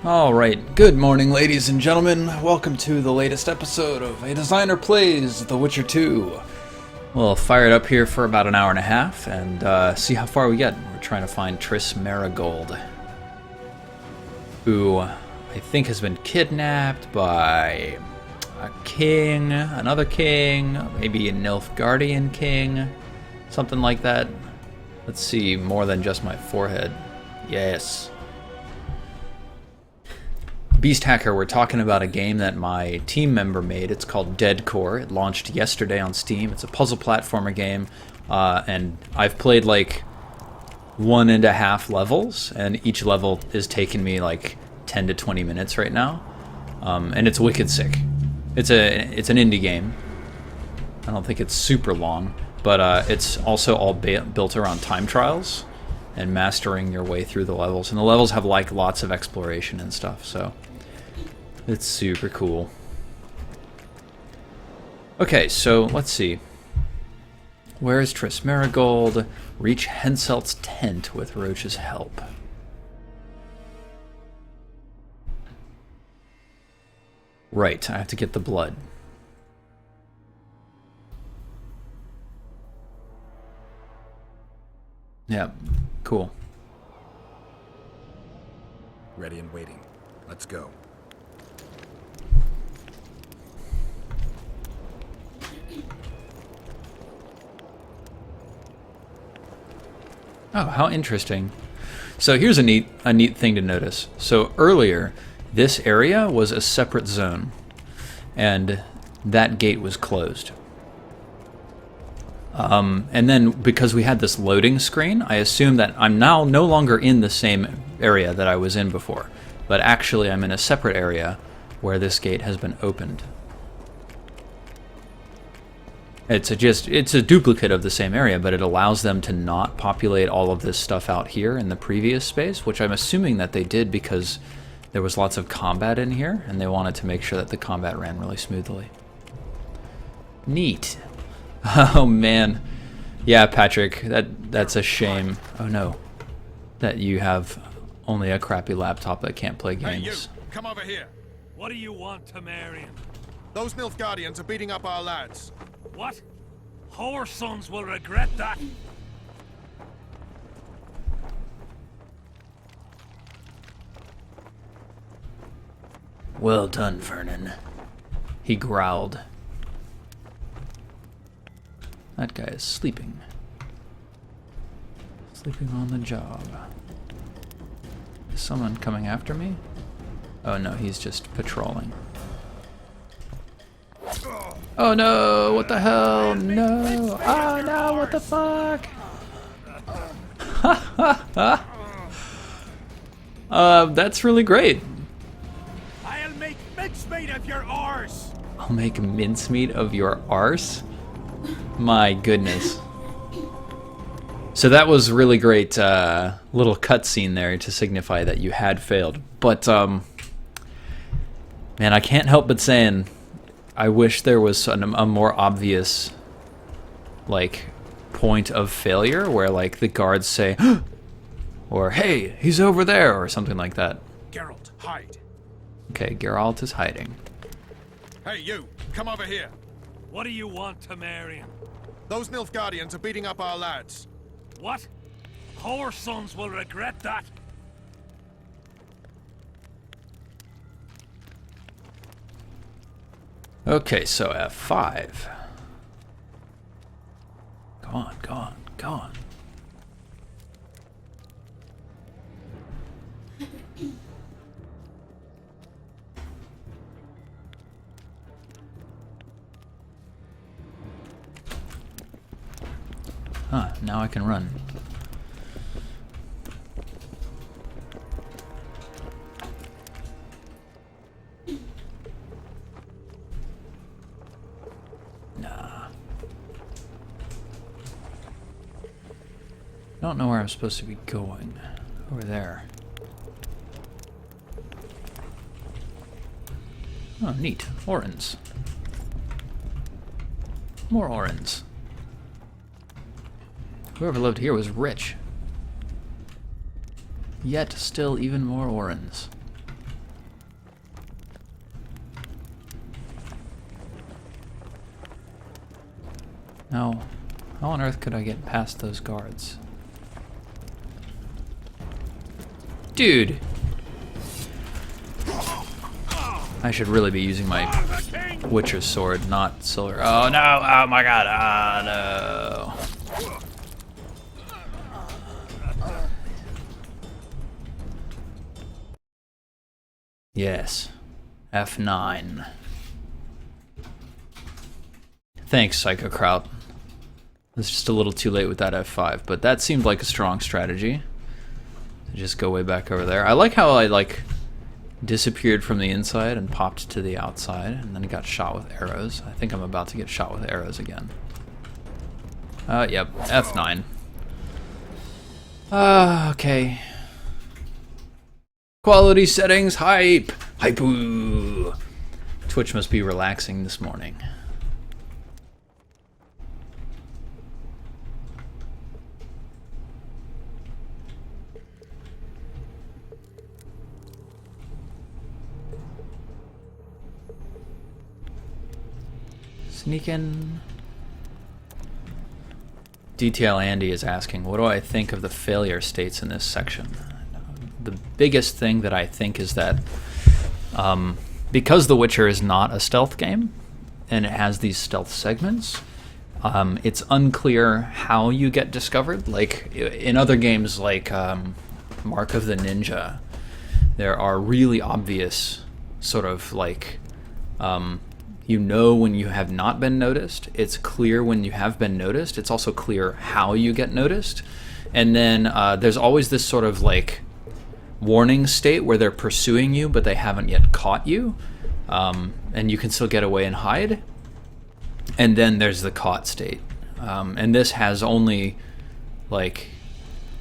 Alright, good morning ladies and gentlemen. Welcome to the latest episode of A Designer Plays The Witcher 2. We'll fire it up here for about an hour and a half and see how far we get. We're trying to find Triss Marigold, who I think has been kidnapped by a king, another king, maybe a Nilfgaardian king, something like that. Let's see, more than just my forehead. Yes. Beast Hacker, we're talking about a game that my team member made. It's called Dead Core. It launched yesterday on Steam. It's a puzzle platformer game, and I've played like 1.5 levels, and each level is taking me like 10 to 20 minutes right now, and it's wicked sick. It's an indie game. I don't think it's super long, but it's also all built around time trials and mastering your way through the levels, and the levels have like lots of exploration and stuff, so it's super cool. Okay, so let's see. Where is Triss Marigold? Reach Henselt's tent with Roach's help. Right, I have to get the blood. Yeah, cool. Ready and waiting. Let's go. Oh, how interesting. So here's a neat thing to notice. So earlier, this area was a separate zone, and that gate was closed. And then because we had this loading screen, I assume that I'm now no longer in the same area that I was in before, but actually I'm in a separate area where this gate has been opened. It's a duplicate of the same area, but it allows them to not populate all of this stuff out here in the previous space, which I'm assuming that they did because there was lots of combat in here, and they wanted to make sure that the combat ran really smoothly. Neat. Oh man. Yeah, Patrick, that's a shame. Oh no. That you have only a crappy laptop that can't play games. Hey, you! Come over here! What do you want, Temerian? Those Nilfgaardians are beating up our lads. What? Our sons will regret that. Well done, Vernon. He growled. That guy is sleeping. Sleeping on the job. Is someone coming after me? Oh no, he's just patrolling. Oh no, what the hell? No! Oh no, what the fuck? That's really great. I'll make mincemeat of your arse. I'll make mincemeat of your arse? My goodness. So that was really great little cutscene there to signify that you had failed. But, man, I can't help but saying I wish there was a more obvious, like, point of failure where, like, the guards say, or, hey, he's over there, or something like that. Geralt, hide. Okay, Geralt is hiding. Hey, you! Come over here! What do you want, Temerian? Those Nilfgaardians are beating up our lads. What? Our sons will regret that. Okay, so F5. Go on, go on, go on. Huh, now I can run. Nah. I don't know where I'm supposed to be going. Over there. Oh, neat. Orans. More Orans. Whoever lived here was rich. Yet still even more Orans. No. How on earth could I get past those guards? Dude! I should really be using my Witcher's sword, not silver. Oh no! Oh my god! Ah, no! Yes. F9. Thanks, Psycho Kraut. It's just a little too late with that F5, but that seemed like a strong strategy. To just go way back over there. I like how I, like, disappeared from the inside and popped to the outside, and then got shot with arrows. I think I'm about to get shot with arrows again. Yep, F9. Okay. Quality settings, hype! Hypoo! Twitch must be relaxing this morning. Sneak in. Detail Andy is asking, what do I think of the failure states in this section? The biggest thing that I think is that because The Witcher is not a stealth game and it has these stealth segments, it's unclear how you get discovered. Like in other games like Mark of the Ninja, there are really obvious sort of like you know when you have not been noticed. It's clear when you have been noticed. It's also clear how you get noticed. And then there's always this sort of like warning state where they're pursuing you but they haven't yet caught you, and you can still get away and hide. And then there's the caught state, and this has only like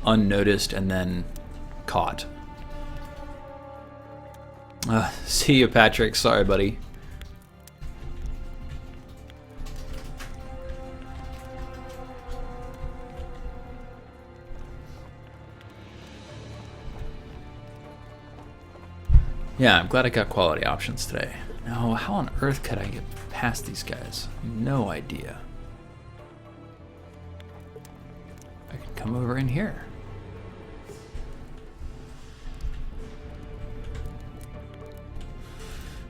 unnoticed and then caught. See you, Patrick. Sorry, buddy. Yeah, I'm glad I got quality options today. Now, how on earth could I get past these guys? No idea. I could come over in here.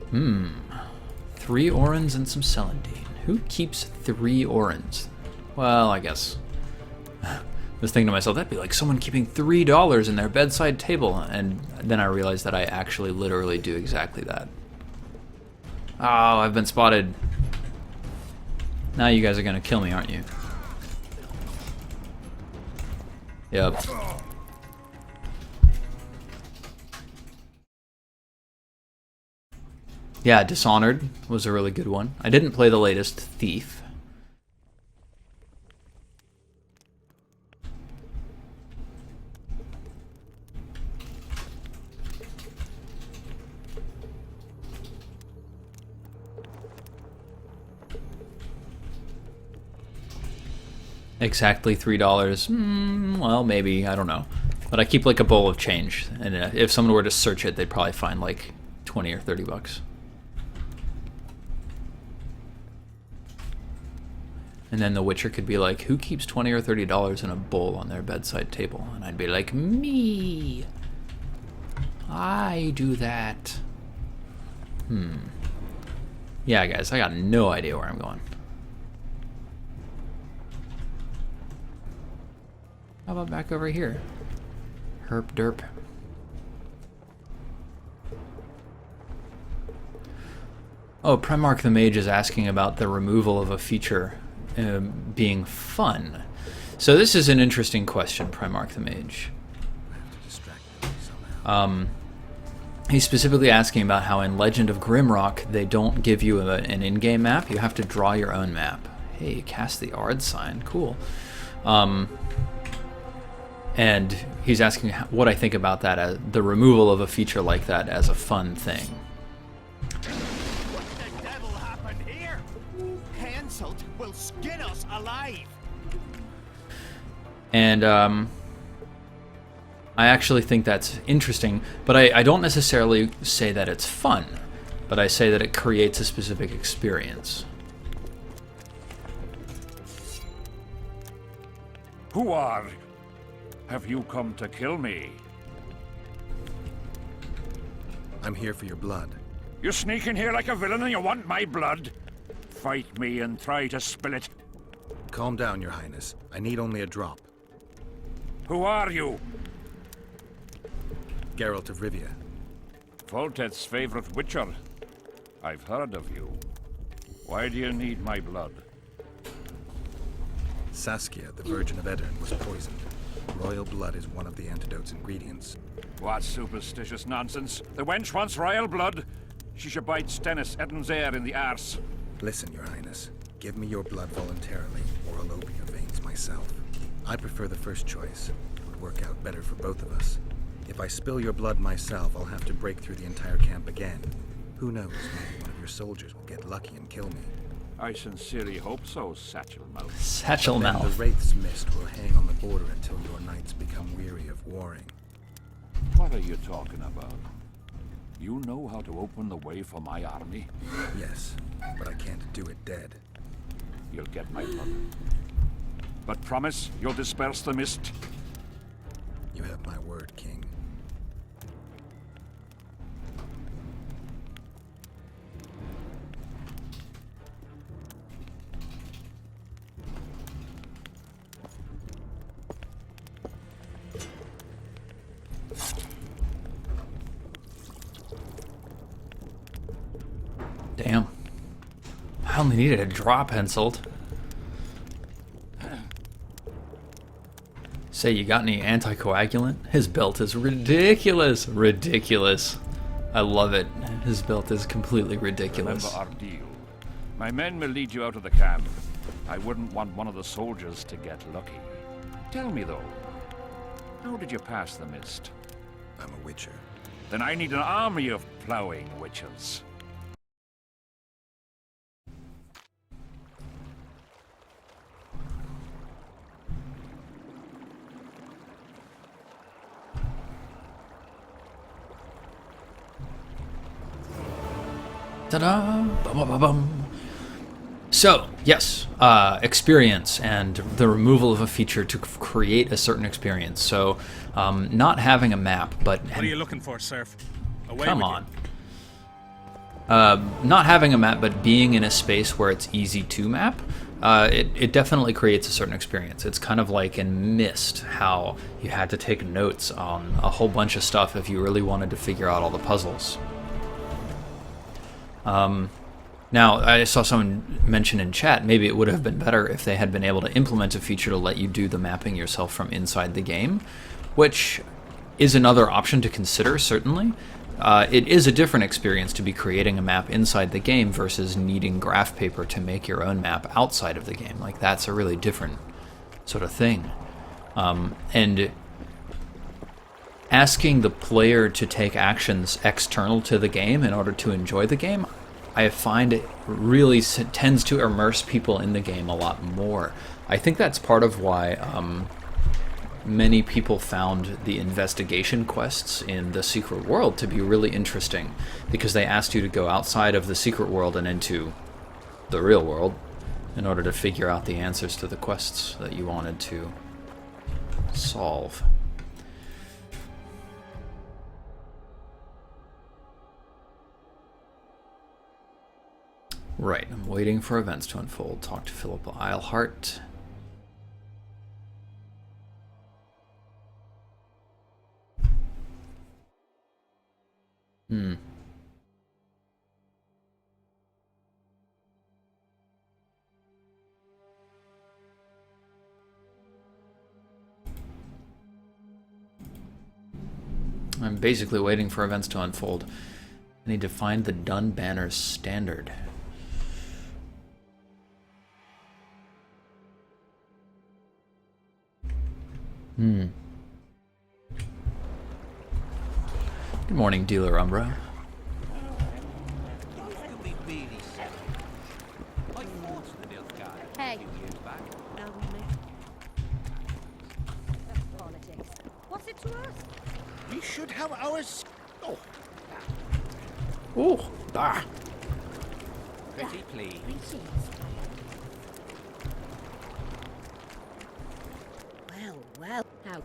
Hmm. 3 orans and some celandine. Who keeps 3 orans? Well, I guess. I was thinking to myself, that'd be like someone keeping $3 in their bedside table, and then I realized that I actually literally do exactly that. Oh, I've been spotted. Now you guys are gonna kill me, aren't you? Yep. Yeah, Dishonored was a really good one. I didn't play the latest, Thief. Exactly $3. Well, maybe, I don't know. But I keep like a bowl of change, and if someone were to search it, they'd probably find like 20 or 30 bucks. And then The Witcher could be like, who keeps $20 or $30 in a bowl on their bedside table? And I'd be like, me. I do that. Yeah, guys, I got no idea where I'm going. How about back over here? Herp derp. Oh, Primarch the Mage is asking about the removal of a feature being fun. So this is an interesting question, Primarch the Mage. He's specifically asking about how in Legend of Grimrock they don't give you an in-game map. You have to draw your own map. Hey, cast the Ard sign. Cool. And he's asking what I think about that, as the removal of a feature like that as a fun thing. What the devil happened here? Cancelled will skin us alive. And I actually think that's interesting, but I don't necessarily say that it's fun, but I say that it creates a specific experience. Who are? Have you come to kill me? I'm here for your blood. You sneak in here like a villain and you want my blood? Fight me and try to spill it. Calm down, Your Highness. I need only a drop. Who are you? Geralt of Rivia. Voltet's favorite witcher. I've heard of you. Why do you need my blood? Saskia, the Virgin of Edirn, was poisoned. Royal blood is one of the antidote's ingredients. What superstitious nonsense. The wench wants royal blood. She should bite Stennis Edirn's heir in the arse. Listen, Your Highness. Give me your blood voluntarily, or I'll open your veins myself. I prefer the first choice. It would work out better for both of us. If I spill your blood myself, I'll have to break through the entire camp again. Who knows, maybe one of your soldiers will get lucky and kill me. I sincerely hope so, Satchel Mouth. Satchel Then Mouth. the Wraith's mist will hang on the border until your knights become weary of warring. What are you talking about? You know how to open the way for my army? Yes, but I can't do it dead. You'll get my blood. But promise you'll disperse the mist. You have my word, King. Damn. I only needed a drop penciled. Say, you got any anticoagulant? His belt is ridiculous. Ridiculous. I love it. His belt is completely ridiculous. Remember our deal. My men will lead you out of the camp. I wouldn't want one of the soldiers to get lucky. Tell me, though, how did you pass the mist? I'm a witcher. Then I need an army of plowing witches. Ta-da! Bum-bum-bum-bum. So, yes, experience and the removal of a feature to create a certain experience. So, not having a map, but... What are you looking for, Serf? Away Come with on. Not having a map, but being in a space where it's easy to map, it definitely creates a certain experience. It's kind of like in Myst, how you had to take notes on a whole bunch of stuff if you really wanted to figure out all the puzzles. Now, I saw someone mention in chat, maybe it would have been better if they had been able to implement a feature to let you do the mapping yourself from inside the game, which is another option to consider, certainly. It is a different experience to be creating a map inside the game versus needing graph paper to make your own map outside of the game. Like, that's a really different sort of thing. And asking the player to take actions external to the game in order to enjoy the game, I find it really tends to immerse people in the game a lot more. I think that's part of why many people found the investigation quests in the secret world to be really interesting, because they asked you to go outside of the secret world and into the real world in order to figure out the answers to the quests that you wanted to solve. Right, I'm waiting for events to unfold. Talk to Philip Eilhart. I'm basically waiting for events to unfold. I need to find the Dun Banner's standard. Good morning, Dealer Umbra. Hey. Politics. What's it to us? We should have ours. Oh, Oh, ah. pretty please. Well, how?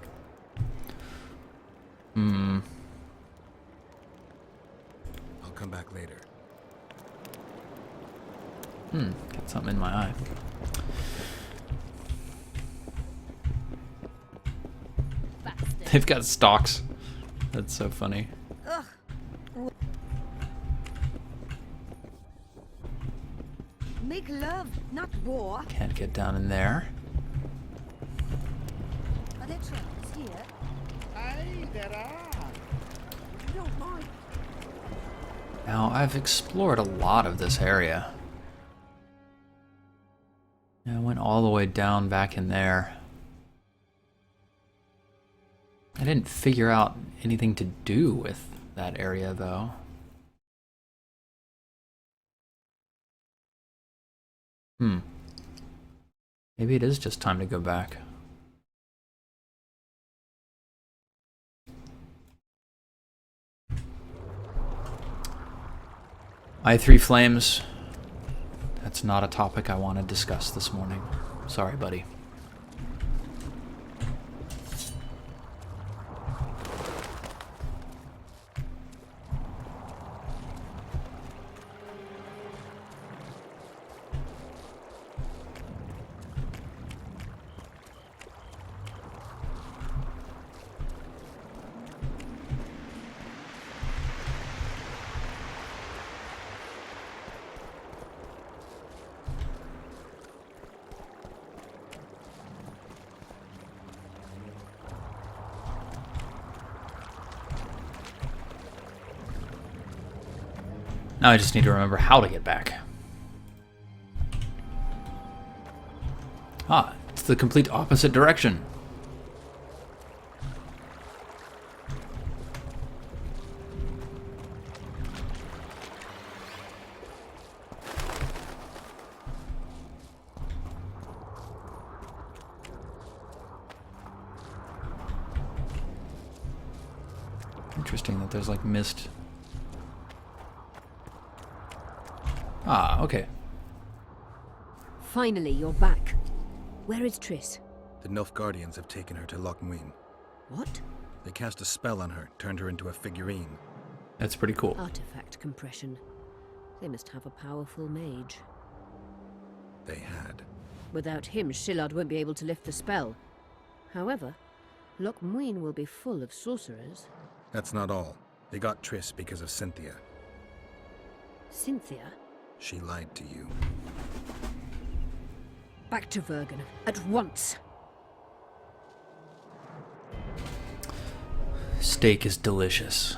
I'll come back later. Got something in my eye. Bastard. They've got stalks. That's so funny. Ugh. Make love, not war. Can't get down in there. Are there traps here? Aye, there are. You don't mind. Now, I've explored a lot of this area. Yeah, I went all the way down back in there. I didn't figure out anything to do with that area, though. Maybe it is just time to go back. I3 Flames. That's not a topic I want to discuss this morning. Sorry, buddy. Now I just need to remember how to get back. Ah, it's the complete opposite direction. Interesting that there's like mist. Ah, okay. Finally, you're back. Where is Triss? The Nilfgaardians have taken her to Loch Muin. What? They cast a spell on her, turned her into a figurine. That's pretty cool. Artifact compression. They must have a powerful mage. They had. Without him, Shillard won't be able to lift the spell. However, Loch Muin will be full of sorcerers. That's not all. They got Triss because of Cynthia. Cynthia? She lied to you. Back to Vergen, at once! Steak is delicious.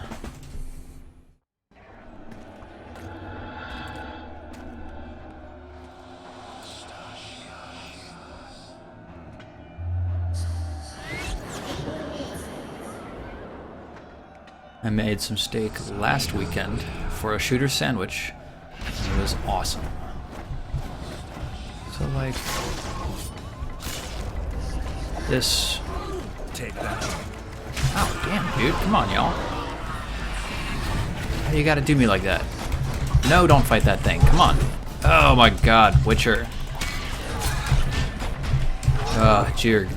I made some steak last weekend for a shooter sandwich. And it was awesome. So like this. Take that. Oh damn, dude! Come on, y'all. Why you gotta do me like that? No, don't fight that thing. Come on. Oh my God, Witcher. Oh, dear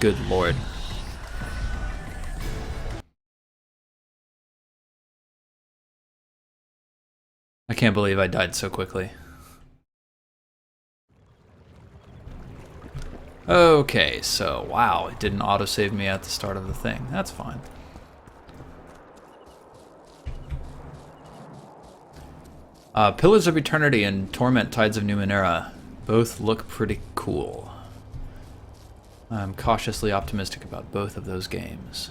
good lord. I can't believe I died so quickly. Okay, so wow, it didn't autosave me at the start of the thing. That's fine. Pillars of Eternity and Torment Tides of Numenera both look pretty cool. I'm cautiously optimistic about both of those games.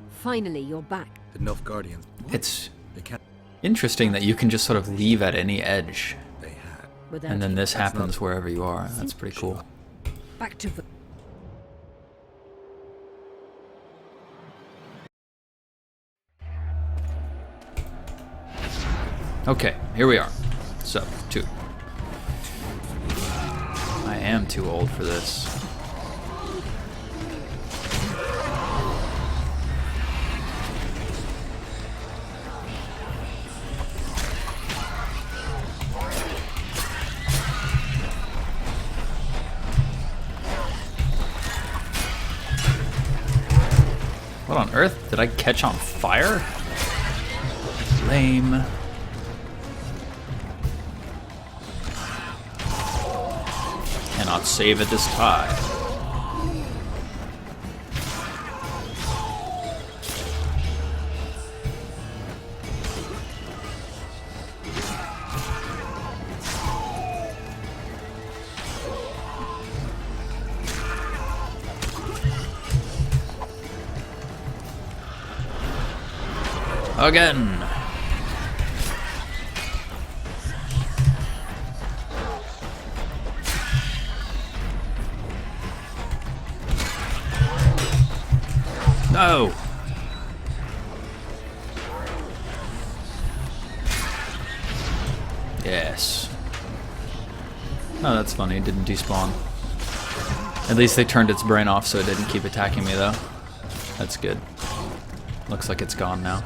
Finally, you're back. The Nilfgaardians. It's They can't. interesting that you can just sort of leave at any edge, They had. Without and then him. this That's happens not- wherever you are. That's pretty cool. Back to Okay, here we are. So, 2. I am too old for this. earth? Did I catch on fire? Lame. Cannot save at this time. Again. No. Yes. Oh, that's funny. It didn't despawn. At least they turned its brain off so it didn't keep attacking me, though. That's good. Looks like it's gone now.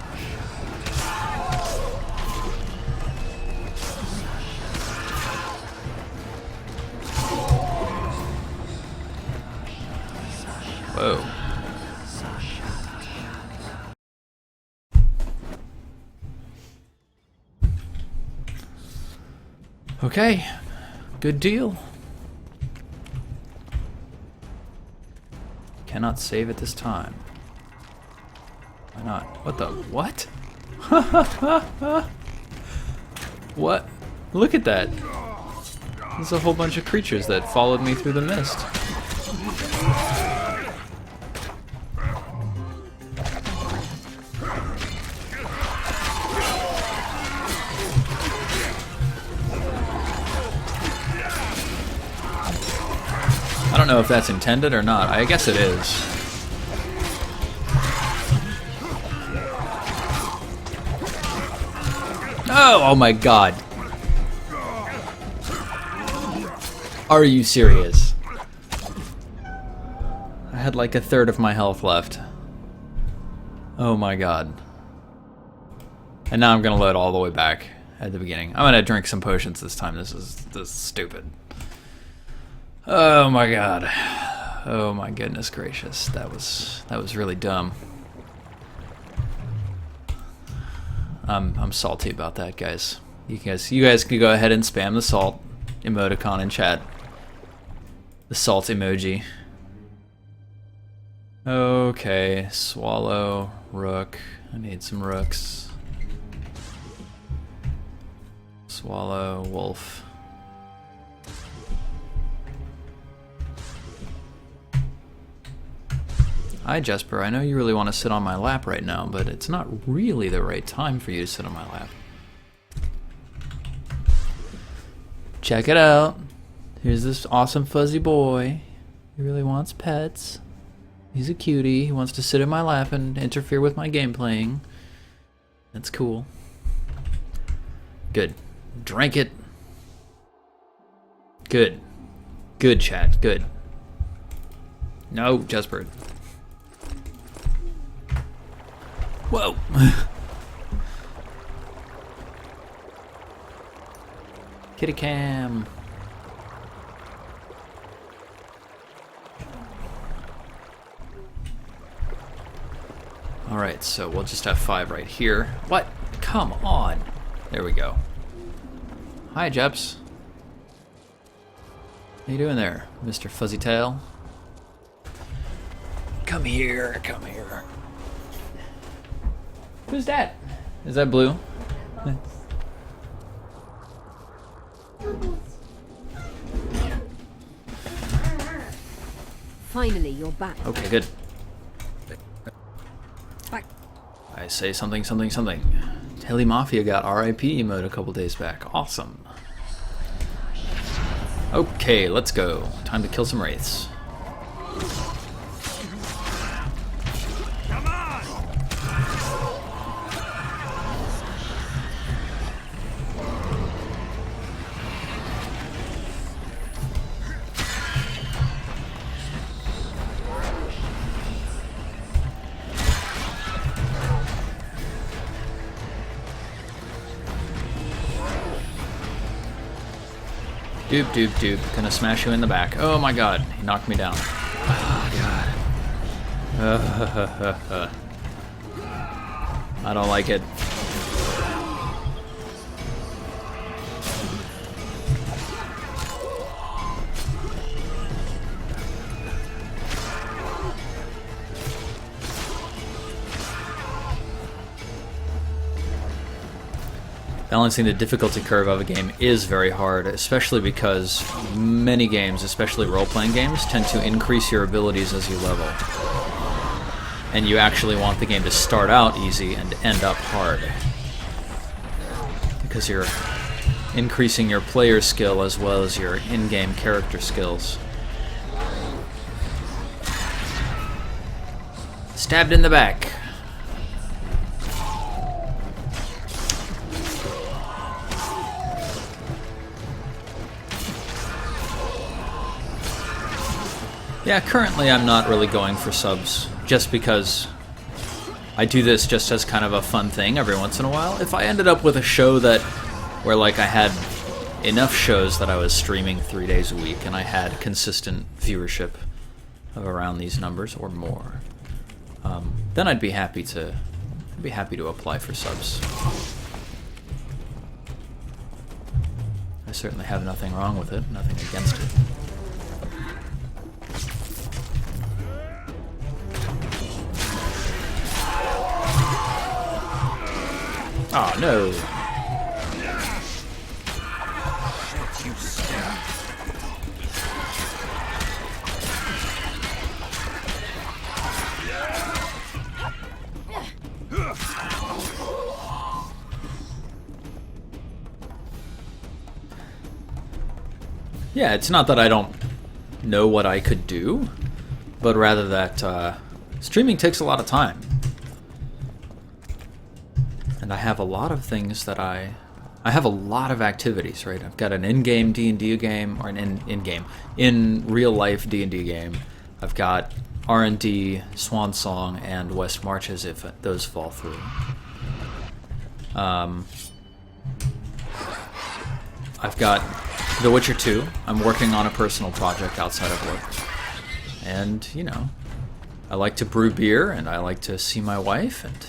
Whoa. Okay, good deal. Cannot save at this time. Why not? What the? What? What? Look at that. There's a whole bunch of creatures that followed me through the mist. I don't know if that's intended or not. I guess it is. Oh my god. Are you serious? I had like a third of my health left. Oh my god. And now I'm gonna load all the way back at the beginning. I'm gonna drink some potions this time. This is stupid. Oh my god. Oh my goodness gracious. That was really dumb. I'm salty about that, guys. You guys can go ahead and spam the salt emoticon in chat. The salt emoji. Okay, swallow, rook. I need some rooks. Swallow, wolf. Hi Jesper, I know you really want to sit on my lap right now, but it's not really the right time for you to sit on my lap. Check it out. Here's this awesome fuzzy boy. He really wants pets. He's a cutie. He wants to sit in my lap and interfere with my game playing. That's cool. Good. Drank it. Good. Good, chat. Good. No, Jesper. Whoa. Kitty cam. Alright, so we'll just have 5 right here. What? Come on. There we go. Hi, Jeps. How you doing there, Mr. Fuzzy Tail? Come here, come here. Who's that? Is that Blue? Finally, you're back. Okay, good. Back. I say something, something, something. Telly Mafia got RIP emote a couple days back. Awesome. Okay, let's go. Time to kill some wraiths. Doop, doop, doop. Gonna smash you in the back. Oh my god, he knocked me down. Oh god. I don't like it. Balancing the difficulty curve of a game is very hard, especially because many games, especially role-playing games, tend to increase your abilities as you level. And you actually want the game to start out easy and end up hard. Because you're increasing your player skill as well as your in-game character skills. Stabbed in the back. Yeah, currently I'm not really going for subs, just because I do this just as kind of a fun thing every once in a while. If I ended up with a show where like I had enough shows that I was streaming 3 days a week and I had consistent viewership of around these numbers or more, then I'd be happy to apply for subs. I certainly have nothing wrong with it, nothing against it. Oh no! Shit, you scum. Yeah, it's not that I don't know what I could do, but rather that streaming takes a lot of time. And I have a lot of things that I have a lot of activities, right? I've got an in-game D&D game, or an in real life D&D game. I've got R&D, Swan Song, and West Marches if those fall through. I've got The Witcher 2. I'm working on a personal project outside of work. And, you know, I like to brew beer, and I like to see my wife, and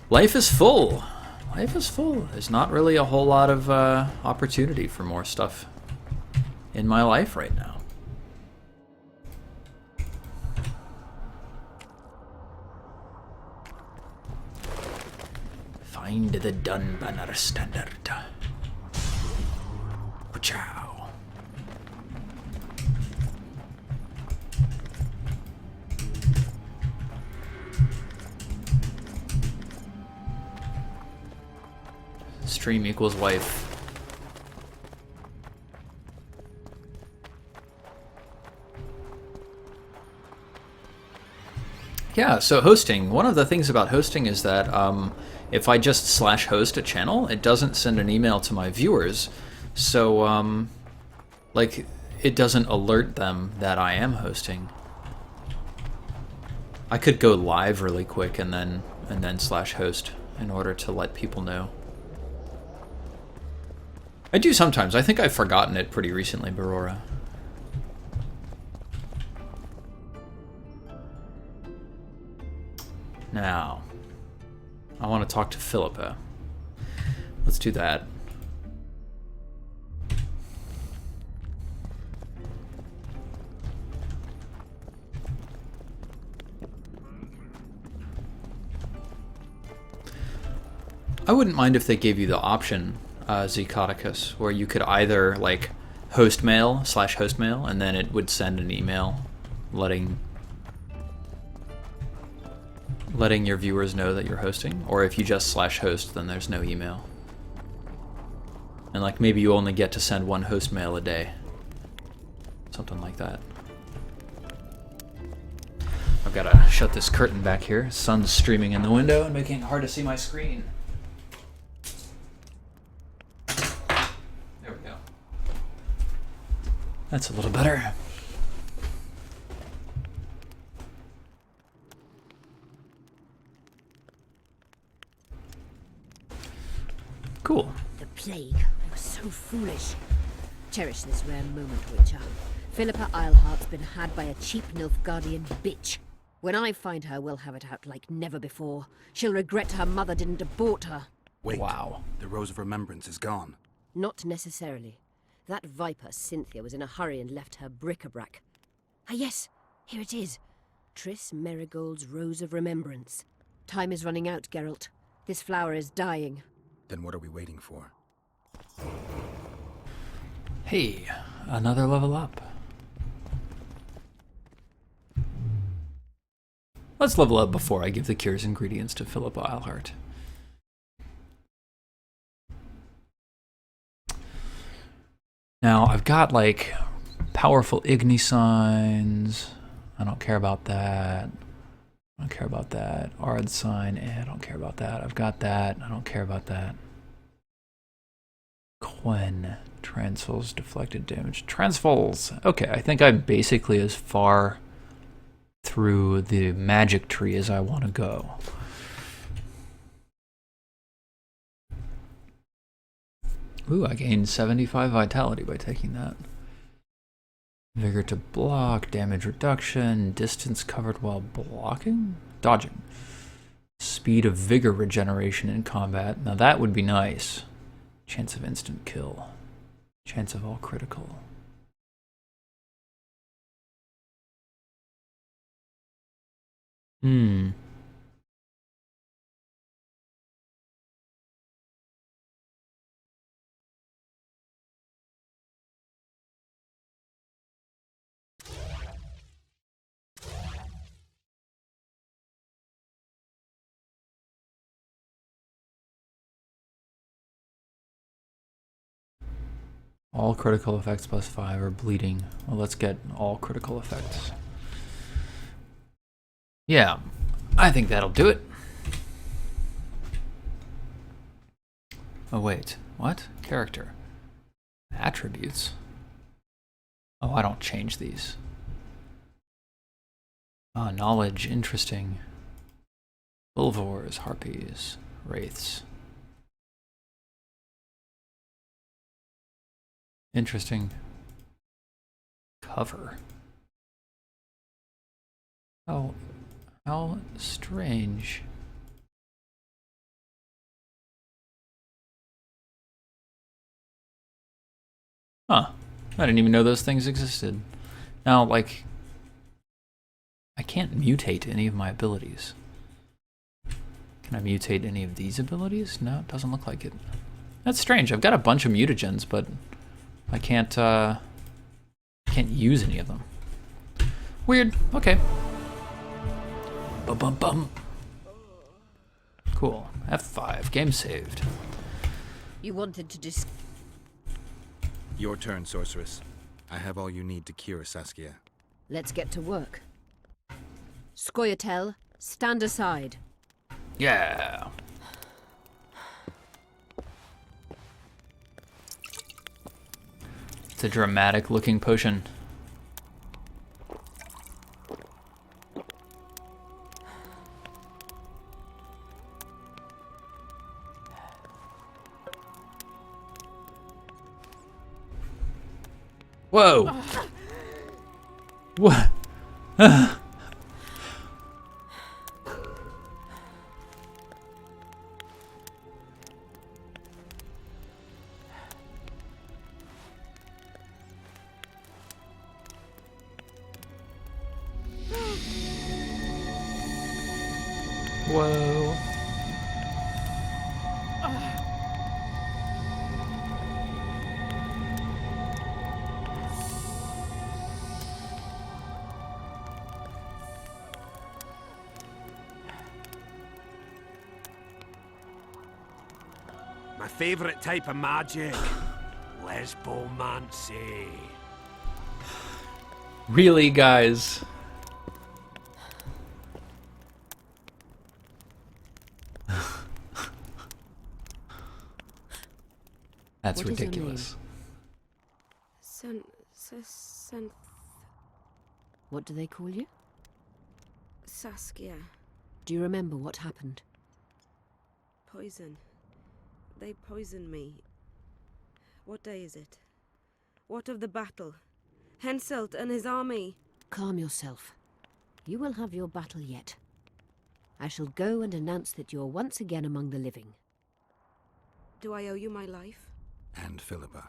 life is full. Life is full. There's not really a whole lot of opportunity for more stuff in my life right now. Find the Dunbanner Standard. Ciao. Stream equals wife. Yeah, so hosting. One of the things about hosting is that if I just /host a channel, it doesn't send an email to my viewers. So, like, it doesn't alert them that I am hosting. I could go live really quick and then /host in order to let people know. I do sometimes. I think I've forgotten it pretty recently, Barora. Now, I want to talk to Philippa. Let's do that. I wouldn't mind if they gave you the option, Zcaticus, where you could either like host mail /host mail, and then it would send an email letting your viewers know that you're hosting, or if you just /host, then there's no email. And like maybe you only get to send one host mail a day. Something like that. I've got to shut this curtain back here. Sun's streaming in the window and making it hard to see my screen. There we go. That's a little better. Cool. The plague. I was so foolish. Cherish this rare moment, Witcher. Philippa Eilhart's been had by a cheap Nilfgaardian bitch. When I find her, we'll have it out like never before. She'll regret her mother didn't abort her. Wait. Wow. The Rose of Remembrance is gone. Not necessarily. That viper, Cynthia, was in a hurry and left her bric-a-brac. Ah yes, here it is. Triss Merigold's Rose of Remembrance. Time is running out, Geralt. This flower is dying. Then what are we waiting for? Hey, another level up. Let's level up before I give the cure's ingredients to Philip Eilhart. Now, I've got, like, powerful Igni signs. I don't care about that. I don't care about that. Ard sign, I don't care about that. I've got that. I don't care about that. Quen. Transfers, deflected damage. Transfers! Okay, I think I'm basically as far through the magic tree as I want to go. Ooh, I gained 75 vitality by taking that. Vigor to block, damage reduction, distance covered while blocking? Dodging. Speed of vigor regeneration in combat. Now that would be nice. Chance of instant kill. Chance of all critical. All critical effects plus 5 are bleeding. Well, let's get all critical effects. Yeah, I think that'll do it. Oh, wait. What? Character. Attributes. Oh, I don't change these. Ah, knowledge. Interesting. Bulvors, harpies, wraiths. Interesting. Cover. Oh, how strange. Huh. I didn't even know those things existed. Now, like, I can't mutate any of my abilities. Can I mutate any of these abilities? No, it doesn't look like it. That's strange. I've got a bunch of mutagens, but I can't use any of them. Weird. Okay. Bum. Cool. F5. Game saved. You wanted to Your turn, sorceress. I have all you need to cure Saskia. Let's get to work. Scoia'tael, stand aside. Yeah. It's a dramatic looking potion. Whoa. What? Whoa. My favorite type of magic. Lesbomancy. Really, guys? That's What is your ridiculous. What do they call you? Saskia. Do you remember what happened? Poison. They poisoned me. What day is it? What of the battle? Henselt and his army. Calm yourself. You will have your battle yet. I shall go and announce that you are once again among the living. Do I owe you my life? And Philippa.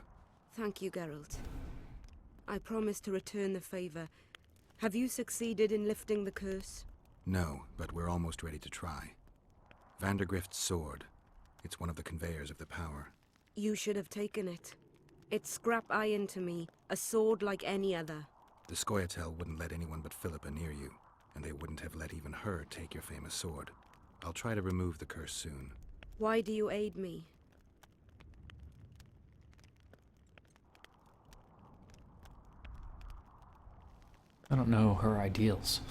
Thank you, Geralt. I promise to return the favor. Have you succeeded in lifting the curse? No, but we're almost ready to try. Vandergrift's sword. It's one of the conveyors of the power. You should have taken it. It's scrap iron to me, a sword like any other. The Scoia'tael wouldn't let anyone but Philippa near you, and they wouldn't have let even her take your famous sword. I'll try to remove the curse soon. Why do you aid me? I don't know her ideals.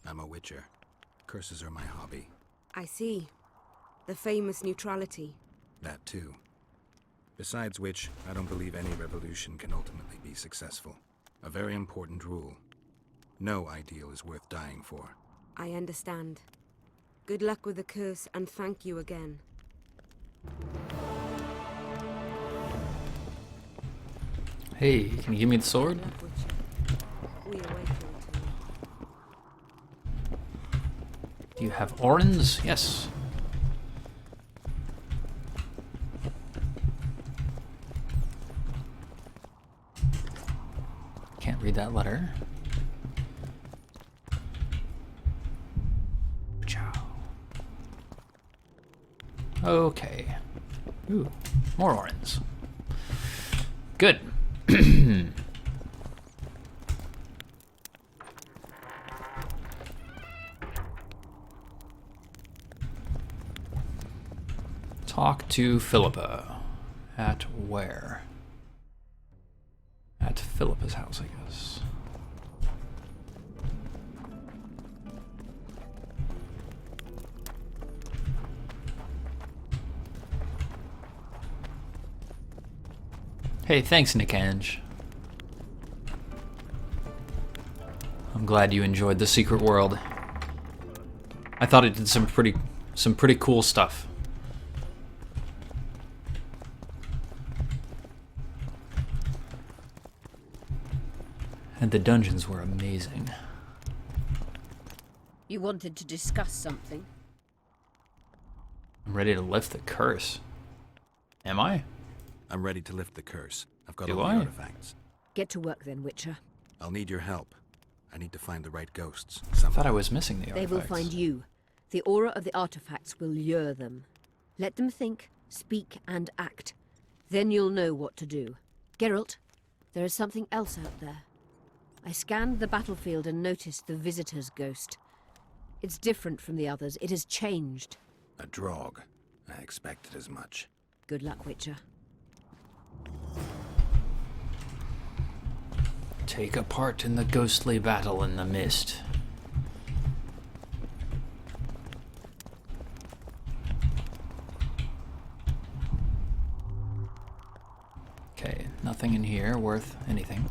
I'm a witcher. Curses are my hobby. I see. The famous neutrality. That too. Besides which, I don't believe any revolution can ultimately be successful. A very important rule. No ideal is worth dying for. I understand. Good luck with the curse, and thank you again. Hey, can you give me the sword? Good luck, Witcher. We await your return. Do you have Orans? Yes. Can't read that letter. Ciao. Okay. Ooh, more Orans. Good. Talk to Philippa. At where? At Philippa's house, I guess. Hey, thanks, Nikanj. I'm glad you enjoyed the secret world. I thought it did some pretty cool stuff. And the dungeons were amazing. You wanted to discuss something? I'm ready to lift the curse. Am I? I'm ready to lift the curse. I've got Do all the I? artifacts. Get to work then, Witcher. I'll need your help. I need to find the right ghosts. I thought I was missing the They artifacts. will find you. The aura of the artifacts will lure them. Let them think, speak, and act. Then you'll know what to do. Geralt, there is something else out there. I scanned the battlefield and noticed the visitor's ghost. It's different from the others. It has changed. A drog. I expected as much. Good luck, Witcher. Take a part in the ghostly battle in the mist. Okay, nothing in here worth anything.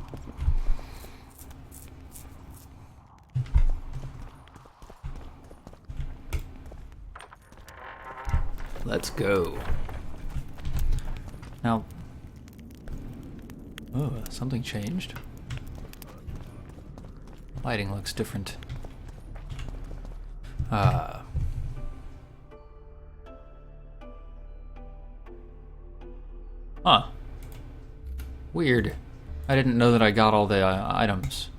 Let's go. Now, oh, something changed. Lighting looks different. Huh. Weird. I didn't know that I got all the items.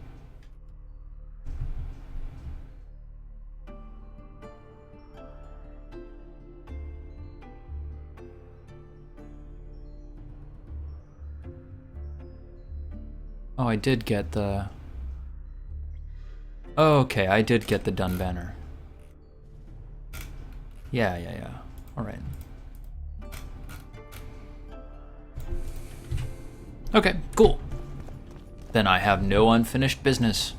Oh, I did get the... Okay, I did get the dun banner. Yeah. Alright. Okay, cool. Then I have no unfinished business.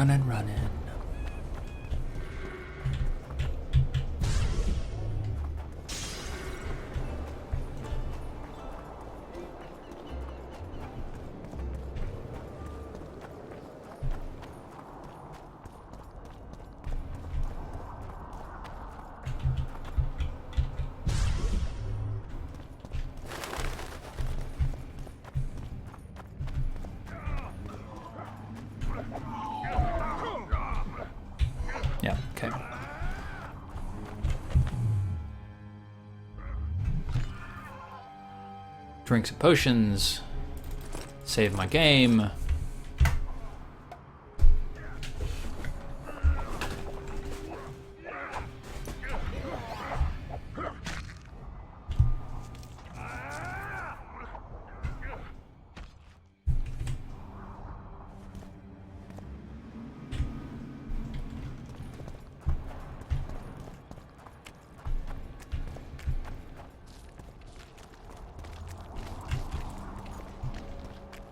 running, running. Yeah, okay. Drink some potions. Save my game.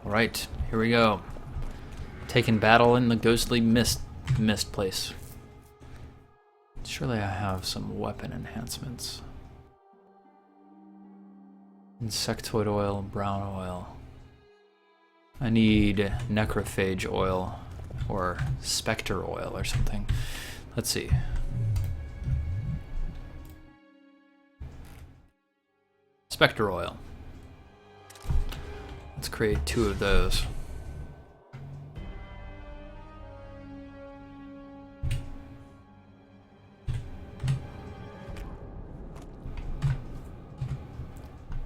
Alright, here we go. Taking battle in the ghostly mist place. Surely I have some weapon enhancements. Insectoid oil, brown oil. I need necrophage oil or specter oil or something. Let's see. Specter oil. Let's create 2 of those.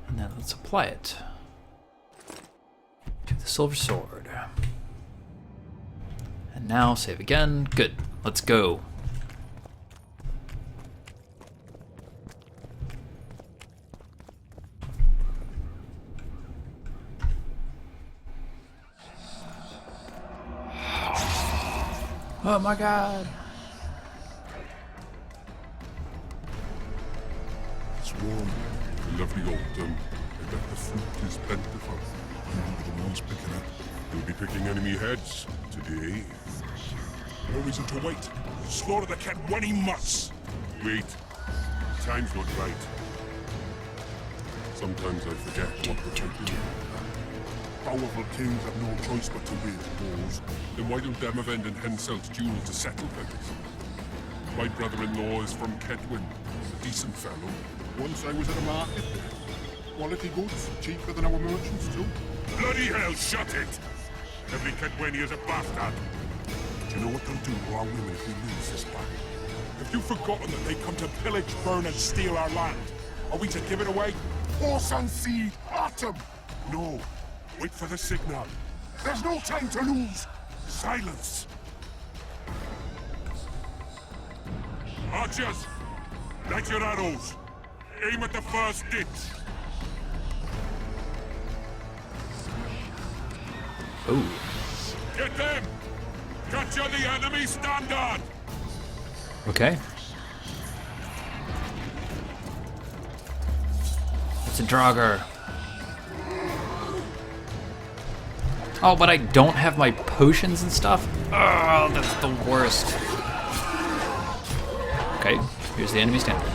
And then let's apply it to the silver sword. And now save again. Good. Let's go. Oh my god. It's warm, a lovely autumn, and that the fruit is plentiful. The ones picking up. We'll be picking enemy heads today. No reason to wait. Slaughter the cat when he must. Wait. Time's not right. Sometimes I forget what we're fighting. Powerful kings have no choice but to wage wars. Then why don't Demavend and Henselt's duel to settle things? My brother-in-law is from Kedwin, a decent fellow. Once I was at a market there. Quality goods, cheaper than our merchants too. Bloody hell, shut it! Every Kedwinian's a bastard. Do you know what they'll do to our women if we lose this battle? Have you forgotten that they come to pillage, burn, and steal our land? Are we to give it away? Horse and seed, autumn! No. Wait for the signal. There's no time to lose. Silence. Archers, light your arrows. Aim at the first ditch. Ooh. Get them. Capture the enemy standard. Okay. It's a Draugr. Oh, but I don't have my potions and stuff? Oh, that's the worst. Okay, here's the enemy standard.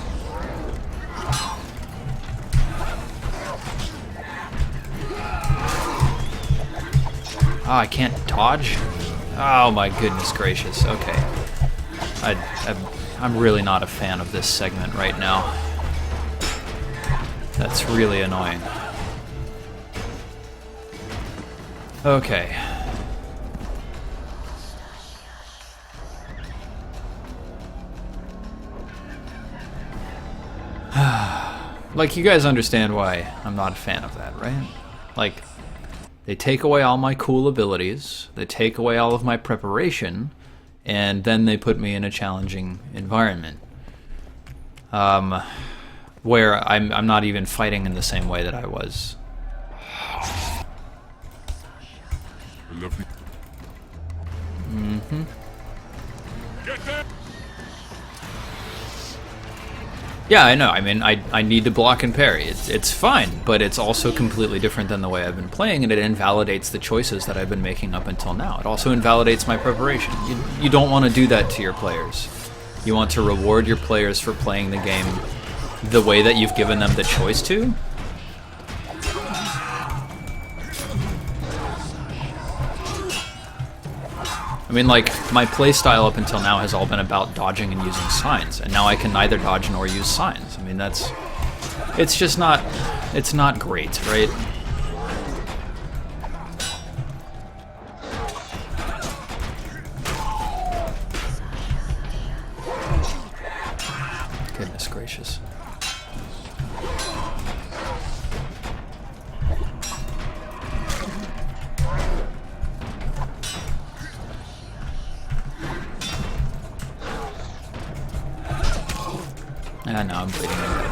Oh, I can't dodge? Oh my goodness gracious, okay. I'm really not a fan of this segment right now. That's really annoying. Okay. Like, you guys understand why I'm not a fan of that, right? Like, they take away all my cool abilities, they take away all of my preparation, and then they put me in a challenging environment. Where I'm not even fighting in the same way that I was. Lovely. Mm-hmm. Get them! Yeah, I know. I mean, I need to block and parry. It's fine, but it's also completely different than the way I've been playing, and it invalidates the choices that I've been making up until now. It also invalidates my preparation. You don't want to do that to your players. You want to reward your players for playing the game the way that you've given them the choice to. I mean, like, my playstyle up until now has all been about dodging and using signs, and now I can neither dodge nor use signs. I mean, it's just not, it's not great, right? Goodness gracious. Ah, no, I'm bleeding already.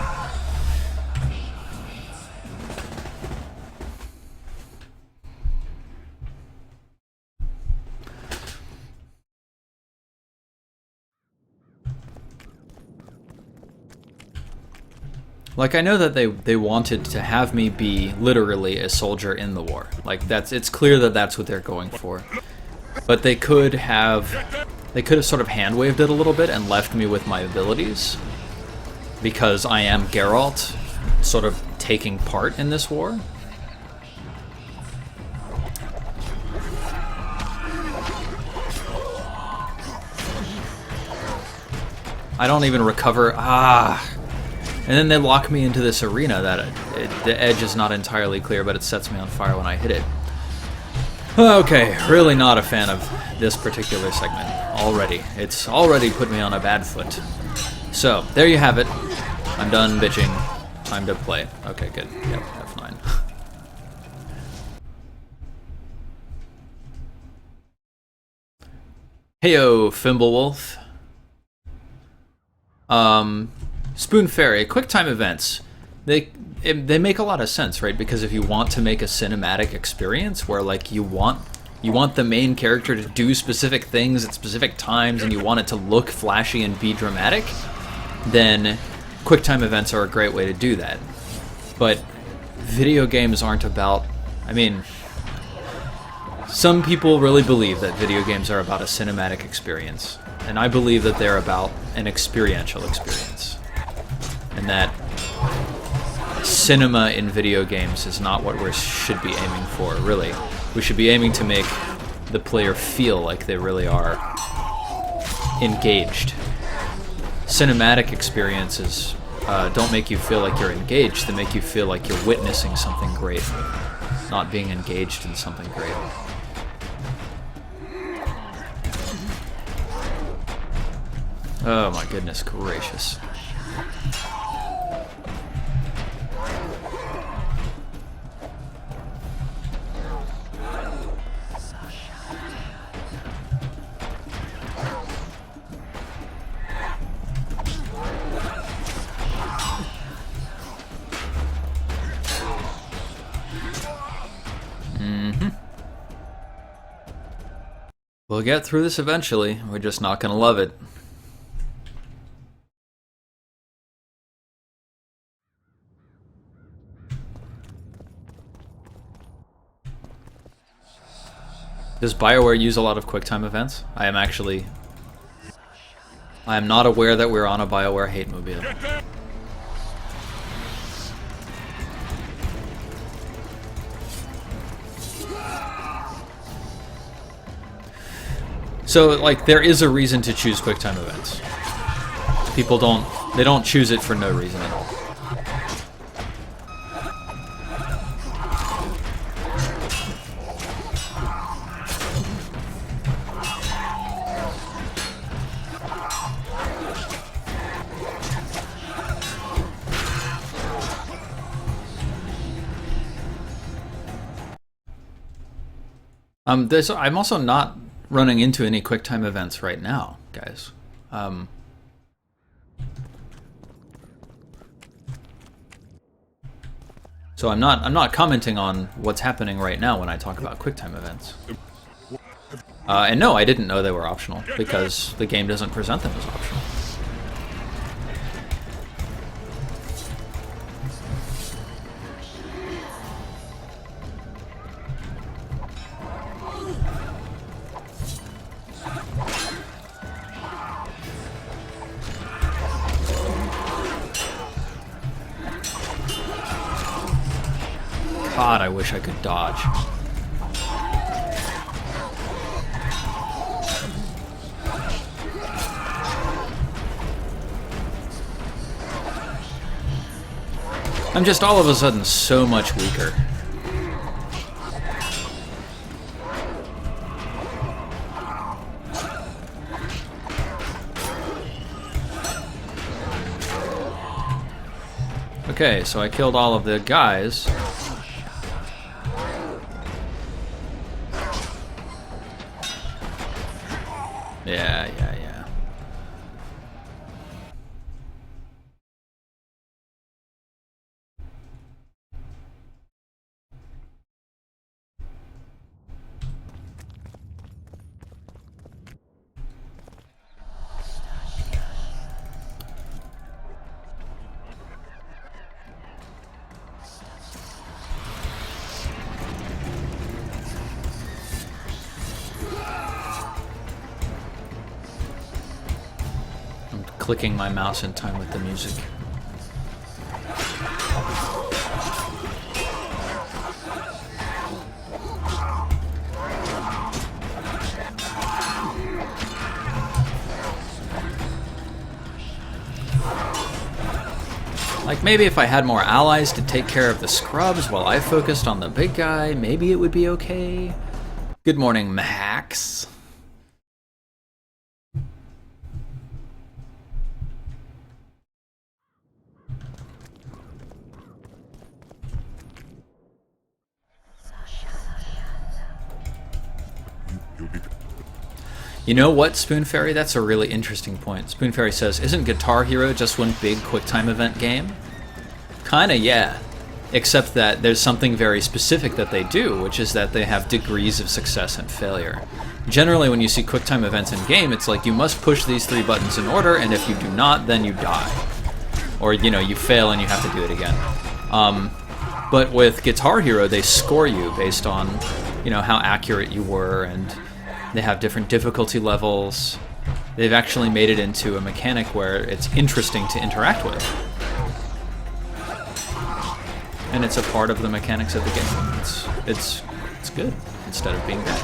Like, I know that they wanted to have me be literally a soldier in the war. Like, it's clear that that's what they're going for. But they could have sort of hand-waved it a little bit and left me with my abilities, because I am Geralt, sort of taking part in this war. I don't even recover. And then they lock me into this arena that the edge is not entirely clear, but it sets me on fire when I hit it. Okay, really not a fan of this particular segment already. It's already put me on a bad foot. So, there you have it. I'm done bitching. Time to play. Okay, good. Yep, F9. Heyo, Fimblewolf. Spoon Fairy, QuickTime events. They make a lot of sense, right? Because if you want to make a cinematic experience where, like, you want the main character to do specific things at specific times, and you want it to look flashy and be dramatic, then QuickTime events are a great way to do that. But video games aren't about... I mean, some people really believe that video games are about a cinematic experience, and I believe that they're about an experiential experience. And that cinema in video games is not what we should be aiming for, really. We should be aiming to make the player feel like they really are engaged. Cinematic experiences don't make you feel like you're engaged, they make you feel like you're witnessing something great, not being engaged in something great. Oh my goodness gracious. We'll get through this eventually, we're just not gonna love it. Does BioWare use a lot of QuickTime events? I am not aware that we're on a BioWare hate mobile. So, like, there is a reason to choose QuickTime events. People don't choose it for no reason at all. I'm also not running into any QuickTime events right now, guys. So I'm not commenting on what's happening right now when I talk about QuickTime events. And no, I didn't know they were optional because the game doesn't present them as optional. God, I wish I could dodge. I'm just all of a sudden so much weaker. Okay, so I killed all of the guys. Yeah. Clicking my mouse in time with the music. Like, maybe if I had more allies to take care of the scrubs while I focused on the big guy, maybe it would be okay. Good morning, Max. You know what, Spoon Fairy? That's a really interesting point. Spoon Fairy says, isn't Guitar Hero just one big QuickTime event game? Kinda, yeah. Except that there's something very specific that they do, which is that they have degrees of success and failure. Generally, when you see QuickTime events in game, it's like you must push these 3 buttons in order, and if you do not, then you die. Or, you know, you fail and you have to do it again. But with Guitar Hero, they score you based on, you know, how accurate you were, and they have different difficulty levels. They've actually made it into a mechanic where it's interesting to interact with. And it's a part of the mechanics of the game. It's good, instead of being bad.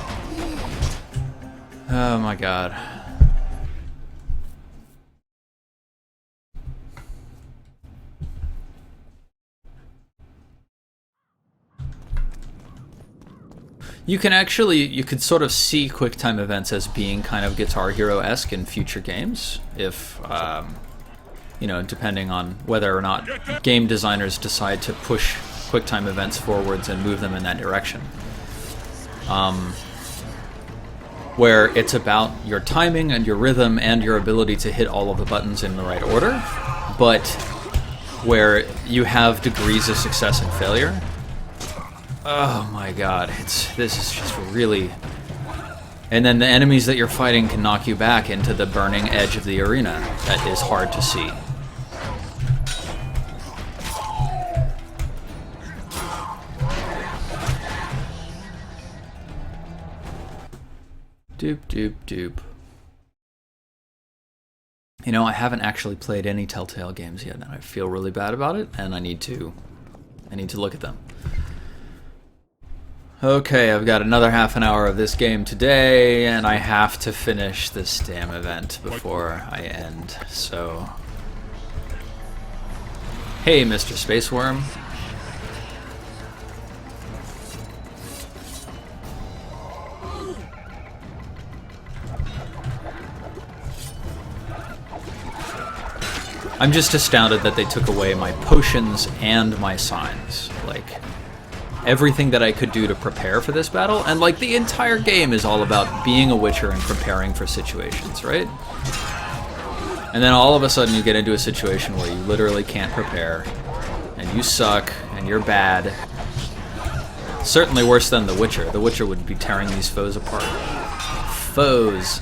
Oh my god. You could sort of see QuickTime events as being kind of Guitar Hero-esque in future games, if, you know, depending on whether or not game designers decide to push QuickTime events forwards and move them in that direction. Where it's about your timing and your rhythm and your ability to hit all of the buttons in the right order, but where you have degrees of success and failure. Oh my god, this is just really... And then the enemies that you're fighting can knock you back into the burning edge of the arena. That is hard to see. Doop, doop, doop. You know, I haven't actually played any Telltale games yet, and I feel really bad about it, and I need to look at them. Okay, I've got another half an hour of this game today, and I have to finish this damn event before I end, so... Hey, Mr. Spaceworm. I'm just astounded that they took away my potions and my signs. Like, everything that I could do to prepare for this battle, and like the entire game is all about being a Witcher and preparing for situations, right? And then all of a sudden you get into a situation where you literally can't prepare, and you suck, and you're bad. Certainly worse than the Witcher. The Witcher would be tearing these foes apart. Foes.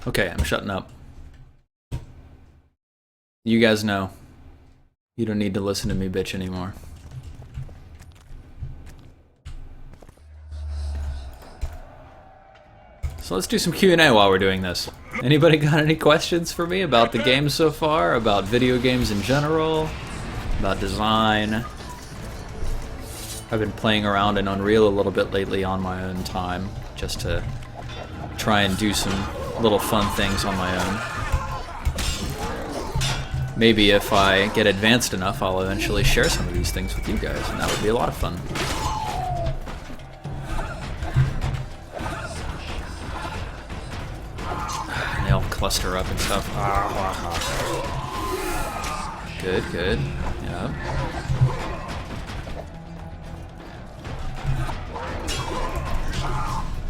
Okay, I'm shutting up. You guys know. You don't need to listen to me bitch anymore. So let's do some Q&A while we're doing this. Anybody got any questions for me about the game so far? About video games in general? About design? I've been playing around in Unreal a little bit lately on my own time, just to try and do some little fun things on my own. Maybe if I get advanced enough, I'll eventually share some of these things with you guys, and that would be a lot of fun. And they all cluster up and stuff. Good, good. Yeah.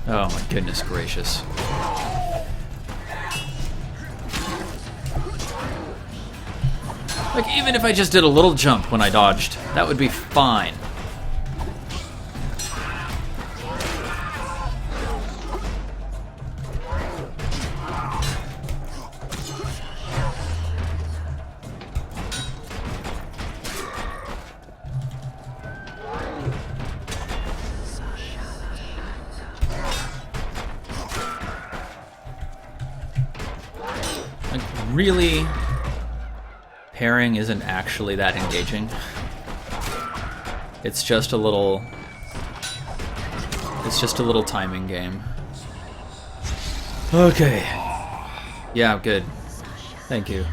Oh my goodness gracious. Like, even if I just did a little jump when I dodged, that would be fine. Like, really? Pairing isn't actually that engaging. It's just a little timing game. Okay. Yeah, good. Thank you.